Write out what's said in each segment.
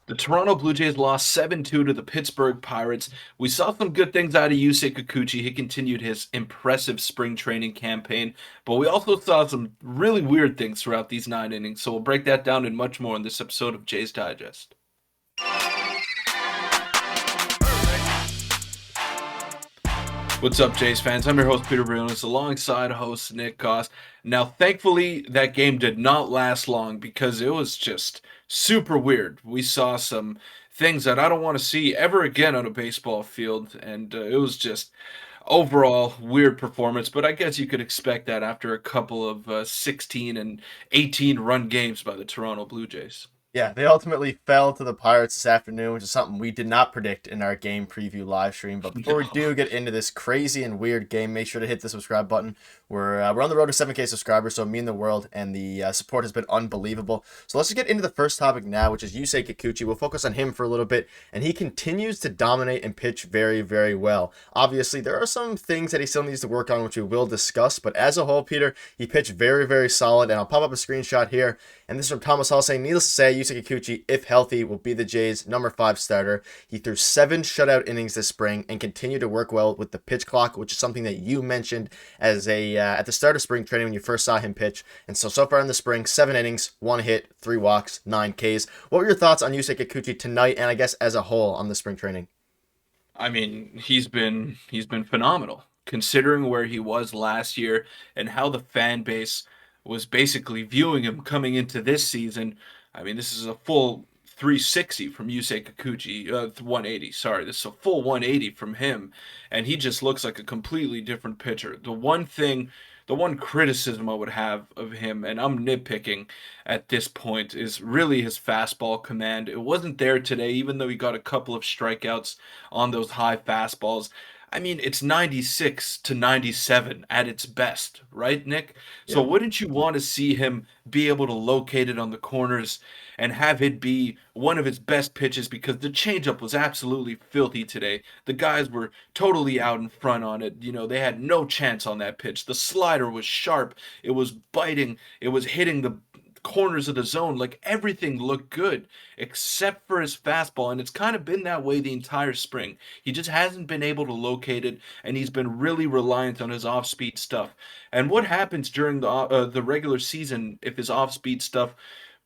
The Toronto Blue Jays lost 7-2 to the Pittsburgh Pirates. We saw some good things out of Yusei Kikuchi. He continued his impressive spring training campaign, but we also saw some really weird things throughout these 9 innings. So we'll break that down and much more in this episode of Jays Digest. What's up, Jays fans? I'm your host, Peter Vryonis, alongside host Nick Gosse. Now, thankfully, that game did not last long because it was just super weird. We saw some things that I don't want to see ever again on a baseball field, and it was just overall weird performance. But I guess you could expect that after a couple of 16 and 18 run games by the Toronto Blue Jays. Yeah, they ultimately fell to the Pirates this afternoon, which is something we did not predict in our game preview live stream. But before we No. do get into this crazy and weird game, make sure to hit the subscribe button. We're on the road to 7K subscribers, so it means the world, and the support has been unbelievable. So let's just get into the first topic now, which is Yusei Kikuchi. We'll focus on him for a little bit, and he continues to dominate and pitch very, very well. Obviously, there are some things that he still needs to work on, which we will discuss. But as a whole, Peter, he pitched very, very solid, and I'll pop up a screenshot here. And this is from Thomas Hall saying, needless to say, Yusei Kikuchi, if healthy, will be the Jays' number 5 starter. He threw 7 shutout innings this spring and continued to work well with the pitch clock, which is something that you mentioned as at the start of spring training when you first saw him pitch. And so far in the spring, 7 innings, 1 hit, 3 walks, 9 Ks. What were your thoughts on Yusei Kikuchi tonight, and I guess as a whole on the spring training? I mean, he's been phenomenal considering where he was last year and how the fan base was basically viewing him coming into this season. I mean, this is a full 360 from Yusei Kikuchi, 180. Sorry, this is a full 180 from him, and he just looks like a completely different pitcher. The one criticism I would have of him, and I'm nitpicking at this point, is really his fastball command. It wasn't there today, even though he got a couple of strikeouts on those high fastballs. I mean, it's 96 to 97 at its best, right, Nick? So Yeah. wouldn't you want to see him be able to locate it on the corners and have it be one of his best pitches because the changeup was absolutely filthy today. The guys were totally out in front on it. You know, they had no chance on that pitch. The slider was sharp. It was biting. It was hitting the corners of the zone. Like everything looked good except for his fastball, and it's kind of been that way the entire spring. He just hasn't been able to locate it, and he's been really reliant on his off-speed stuff. And what happens during the regular season if his off-speed stuff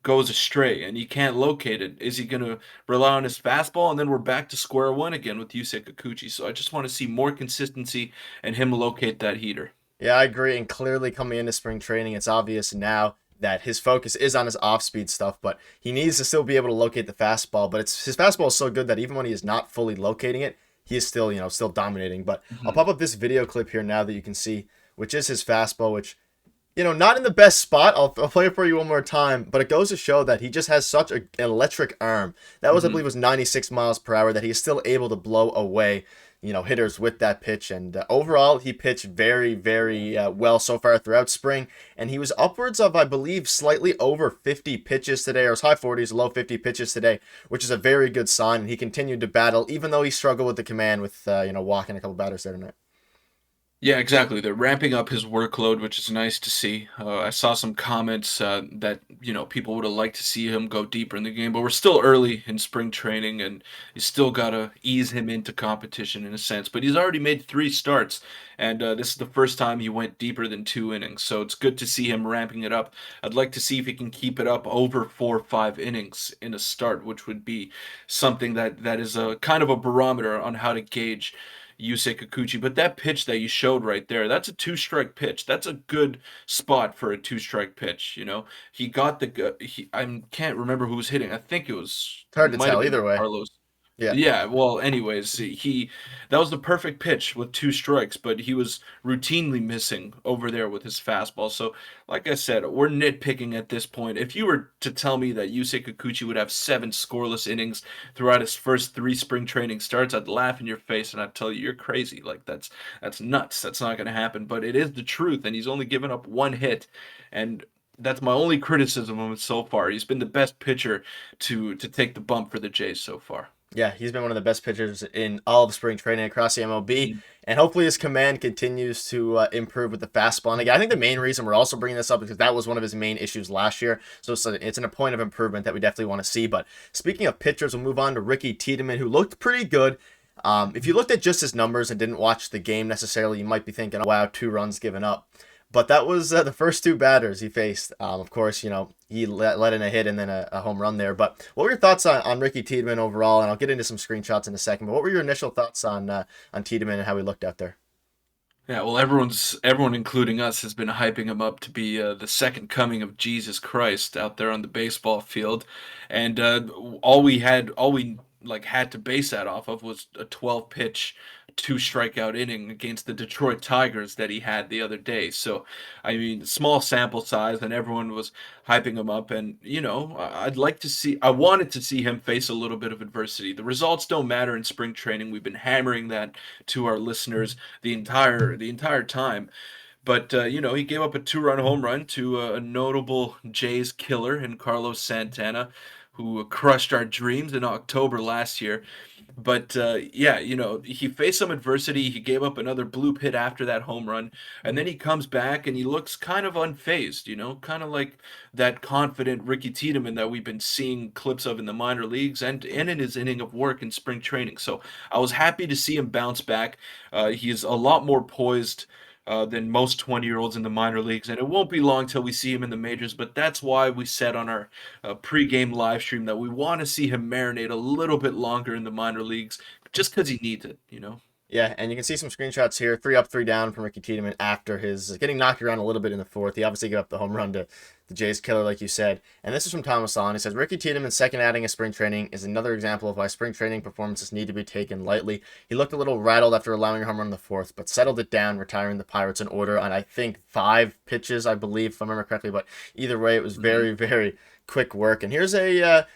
goes astray and he can't locate it? Is he going to rely on his fastball? And then we're back to square one again with Yusei Kikuchi. So I just want to see more consistency and him locate that heater. Yeah, I agree. And clearly coming into spring training, it's obvious now that his focus is on his off-speed stuff, but he needs to still be able to locate the fastball. But his fastball is so good that even when he is not fully locating it, he is still, still dominating. But I'll Mhm. pop up this video clip here now that you can see, which is his fastball, which, not in the best spot. I'll play it for you one more time, but it goes to show that he just has such an electric arm. That was, I Mhm. believe, was 96 miles per hour that he is still able to blow away, hitters with that pitch. And overall, he pitched very, very well so far throughout spring. And he was upwards of, I believe, slightly over 50 pitches today, or his high 40s, low 50 pitches today, which is a very good sign. And he continued to battle, even though he struggled with the command with, walking a couple batters there tonight. Yeah, exactly. They're ramping up his workload, which is nice to see. I saw some comments that people would have liked to see him go deeper in the game, but we're still early in spring training, and you still gotta ease him into competition in a sense. But he's already made 3 starts, and this is the first time he went deeper than 2 innings, so it's good to see him ramping it up. I'd like to see if he can keep it up over 4 or 5 innings in a start, which would be something that is a kind of a barometer on how to gauge Yusei Kikuchi. But that pitch that you showed right there, that's a two-strike pitch. That's a good spot for a two-strike pitch. He got I can't remember who was hitting. I think It's hard to might have tell been either way. Carlos. Yeah. Yeah, well, anyways, that was the perfect pitch with 2 strikes, but he was routinely missing over there with his fastball. So, like I said, we're nitpicking at this point. If you were to tell me that Yusei Kikuchi would have 7 scoreless innings throughout his first 3 spring training starts, I'd laugh in your face and I'd tell you you're crazy. Like that's nuts. That's not going to happen. But it is the truth, and he's only given up 1 hit, and that's my only criticism of him so far. He's been the best pitcher to take the bump for the Jays so far. Yeah, he's been one of the best pitchers in all of spring training across the MLB, and hopefully his command continues to improve with the fastball. And again, I think the main reason we're also bringing this up is because that was one of his main issues last year. So it's a point of improvement that we definitely want to see. But speaking of pitchers, we'll move on to Ricky Tiedemann, who looked pretty good. If you looked at just his numbers and didn't watch the game necessarily, you might be thinking, oh, wow, 2 runs given up. But that was the first two batters he faced. Of course, he let in a hit and then a home run there. But what were your thoughts on Ricky Tiedemann overall? And I'll get into some screenshots in a second. But what were your initial thoughts on Tiedemann and how he looked out there? Yeah, well, everyone, including us, has been hyping him up to be the second coming of Jesus Christ out there on the baseball field, and all we like had to base that off of was a 12 pitch, 2 strikeout inning against the Detroit Tigers that he had the other day. So, I mean, small sample size, and everyone was hyping him up, and I wanted to see him face a little bit of adversity. The results don't matter in spring training. We've been hammering that to our listeners the entire time. But he gave up a 2-run home run to a notable Jays killer in Carlos Santana, who crushed our dreams in October last year. But yeah, he faced some adversity. He gave up another bloop hit after that home run, and then he comes back and he looks kind of unfazed. Kind of like that confident Ricky Tiedemann that we've been seeing clips of in the minor leagues and in his inning of work in spring training. So I was happy to see him bounce back. He's a lot more poised than most 20-year-olds in the minor leagues, and it won't be long till we see him in the majors. But that's why we said on our pregame live stream that we want to see him marinate a little bit longer in the minor leagues, just because he needs it. Yeah, and you can see some screenshots here. 3 up, 3 down from Ricky Tiedemann after his getting knocked around a little bit in the fourth. He obviously gave up the home run to the Jays killer, like you said. And this is from Thomas Allen. He says, Ricky Tiedemann's second outing of spring training is another example of why spring training performances need to be taken lightly. He looked a little rattled after allowing a home run in the fourth, but settled it down, retiring the Pirates in order on, I think, 5 pitches, I believe, if I remember correctly. But either way, it was very, very quick work. And here's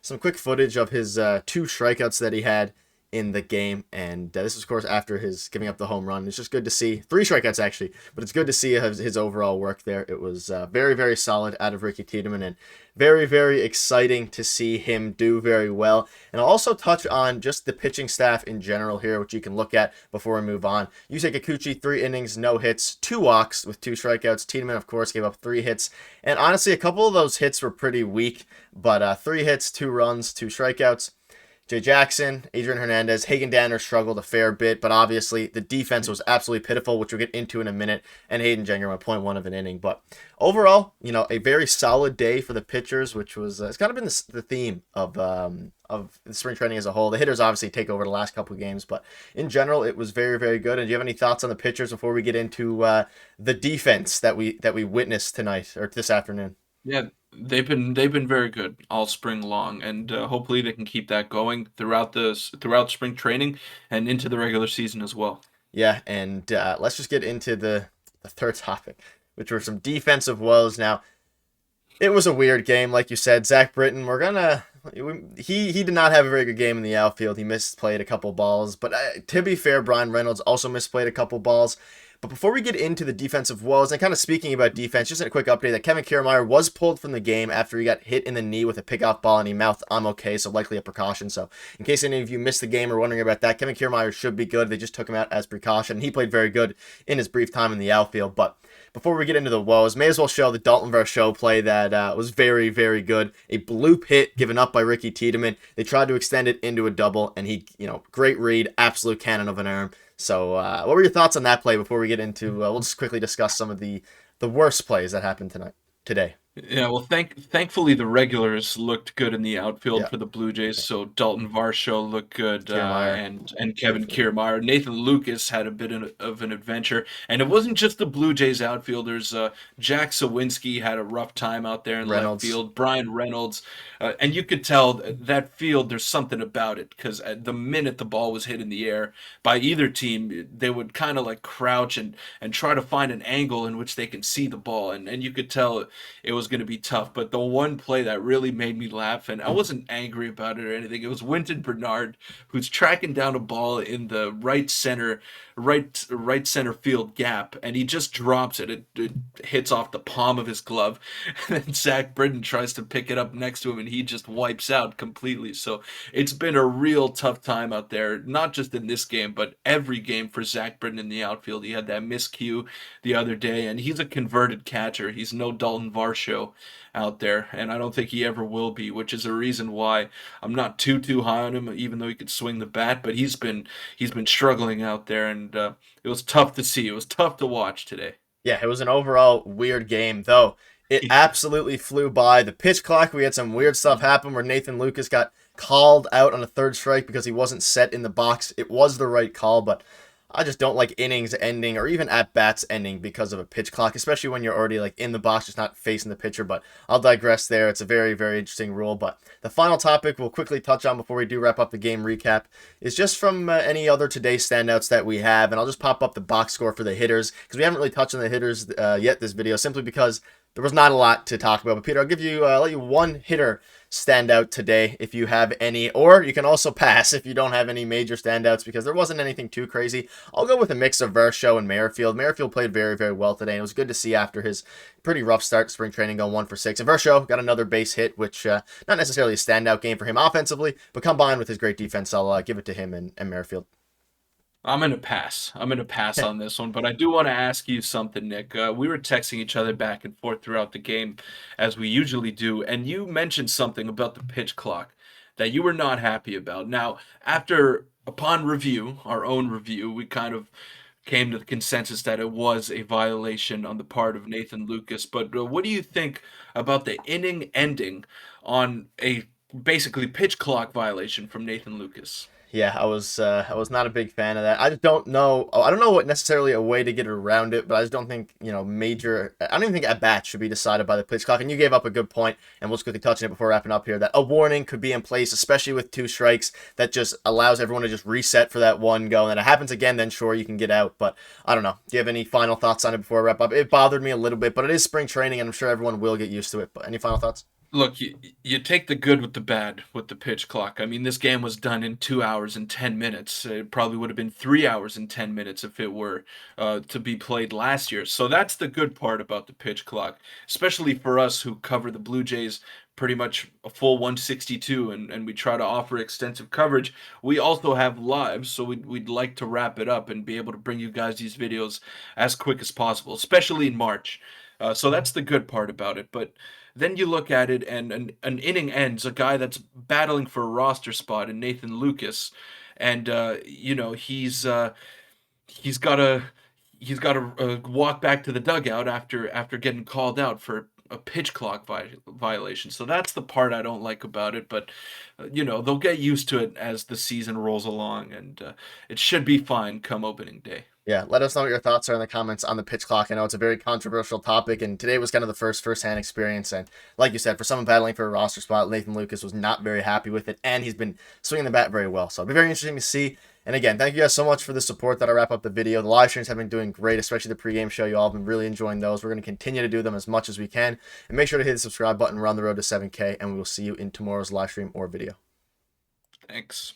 some quick footage of his 2 strikeouts that he had in the game, and this is of course after his giving up the home run. It's just good to see 3 strikeouts actually, but it's good to see his overall work there. It was very, very solid out of Ricky Tiedemann, and very, very exciting to see him do very well. And I'll also touch on just the pitching staff in general here, which you can look at before we move on. Yusei Kikuchi, 3 innings, no hits, 2 walks with 2 strikeouts. Tiedemann, of course, gave up 3 hits, and honestly, a couple of those hits were pretty weak, but 3 hits, 2 runs, 2 strikeouts. Jay Jackson, Adrian Hernandez, Hagen Danner struggled a fair bit, but obviously the defense was absolutely pitiful, which we'll get into in a minute, and Hayden Jenger went 0.1 of an inning. But overall, a very solid day for the pitchers, which was it's kind of been the theme of the spring training as a whole. The hitters obviously take over the last couple of games, but in general, it was very, very good. And do you have any thoughts on the pitchers before we get into the defense that we witnessed tonight or this afternoon? Yeah, they've been very good all spring long, and hopefully they can keep that going throughout spring training and into the regular season as well. Yeah, and let's just get into the third topic, which were some defensive woes. Now, it was a weird game, like you said. Zach Britton, he did not have a very good game in the outfield. He misplayed a couple balls, but to be fair, Brian Reynolds also misplayed a couple balls. But before we get into the defensive woes, and kind of speaking about defense, just a quick update that Kevin Kiermaier was pulled from the game after he got hit in the knee with a pickoff ball, and he mouthed, "I'm okay," so likely a precaution. So in case any of you missed the game or wondering about that, Kevin Kiermaier should be good. They just took him out as precaution. He played very good in his brief time in the outfield. But before we get into the woes, may as well show the Daulton Varsho play that was very, very good. A bloop hit given up by Ricky Tiedemann. They tried to extend it into a double, and he, great read, absolute cannon of an arm. So what were your thoughts on that play before we get into, we'll just quickly discuss some of the worst plays that happened today. Yeah, well, thankfully the regulars looked good in the outfield Yeah, for the Blue Jays. So Daulton Varsho looked good, Kiermaier. and Kevin Kiermaier. Nathan Lucas had a bit of an adventure, and it wasn't just the Blue Jays outfielders. Jack Sawinski had a rough time out there in left Reynolds. field. Brian Reynolds, and you could tell that field. There's something about it because the minute the ball was hit in the air by either team, they would kind of like crouch and try to find an angle in which they can see the ball, and you could tell it was going to be tough, but the one play that really made me laugh, and I wasn't angry about it or anything, it was Winton Bernard, who's tracking down a ball in the right center field gap, and he just drops it. It hits off the palm of his glove, and then Zach Britton tries to pick it up next to him, and he just wipes out completely. So it's been a real tough time out there, not just in this game, but every game for Zach Britton in the outfield. He had that miscue the other day, and he's a converted catcher. He's no Daulton Varsho out there, and I don't think he ever will be, which is a reason why I'm not too high on him, even though he could swing the bat. But he's been struggling out there, and it was tough to see. It was tough to watch today. Yeah, it was an overall weird game, though. It absolutely flew by. The pitch clock, we had some weird stuff happen where Nathan Lucas got called out on a third strike because he wasn't set in the box. It was the right call, but I just don't like innings ending or even at-bats ending because of a pitch clock, especially when you're already like in the box, just not facing the pitcher. But I'll digress there. It's a very, very interesting rule. But the final topic we'll quickly touch on before we do wrap up the game recap is just from any other today's standouts that we have. And I'll just pop up the box score for the hitters because we haven't really touched on the hitters yet this video, simply because there was not a lot to talk about. But Peter, I'll let you one hitter standout today if you have any, or you can also pass if you don't have any major standouts because there wasn't anything too crazy. I'll go with a mix of Varsho and Merrifield. Merrifield played very, very well today, and it was good to see after his pretty rough start to spring training going 1 for 6. And Varsho got another base hit, which not necessarily a standout game for him offensively, but combined with his great defense, I'll give it to him and Merrifield. I'm gonna pass. I'm gonna pass on this one, but I do want to ask you something, Nick. We were texting each other back and forth throughout the game, as we usually do, and you mentioned something about the pitch clock that you were not happy about. Now, upon review, our own review, we kind of came to the consensus that it was a violation on the part of Nathan Lucas. But what do you think about the inning ending on a basically pitch clock violation from Nathan Lucas? Yeah, I was not a big fan of that. I just don't know. I don't know what necessarily a way to get around it, but I just don't think major. I don't even think at bat should be decided by the pitch clock. And you gave up a good point, and we'll just quickly touch on it before wrapping up here. That a warning could be in place, especially with 2 strikes, that just allows everyone to just reset for that one go. And then it happens again, then sure you can get out. But I don't know. Do you have any final thoughts on it before I wrap up? It bothered me a little bit, but it is spring training, and I'm sure everyone will get used to it. But any final thoughts? Look, you take the good with the bad with the pitch clock. I mean, this game was done in 2 hours and 10 minutes. It probably would have been 3 hours and 10 minutes if it were to be played last year. So that's the good part about the pitch clock, especially for us who cover the Blue Jays pretty much a full 162 and we try to offer extensive coverage. We also have lives, so we'd like to wrap it up and be able to bring you guys these videos as quick as possible, especially in March. So that's the good part about it. But then you look at it, and an inning ends, a guy that's battling for a roster spot in Nathan Lucas, and he's got to walk back to the dugout after getting called out for a pitch clock violation. So that's the part I don't like about it. But they'll get used to it as the season rolls along, and it should be fine come opening day. Yeah, let us know what your thoughts are in the comments on the pitch clock. I know it's a very controversial topic, and today was kind of the first-hand experience. And like you said, for someone battling for a roster spot, Nathan Lucas was not very happy with it, and he's been swinging the bat very well. So it'll be very interesting to see. And again, thank you guys so much for the support. That'll wrap up the video. The live streams have been doing great, especially the pregame show. You all have been really enjoying those. We're going to continue to do them as much as we can. And make sure to hit the subscribe button. We're on the road to 7K, and we will see you in tomorrow's live stream or video. Thanks.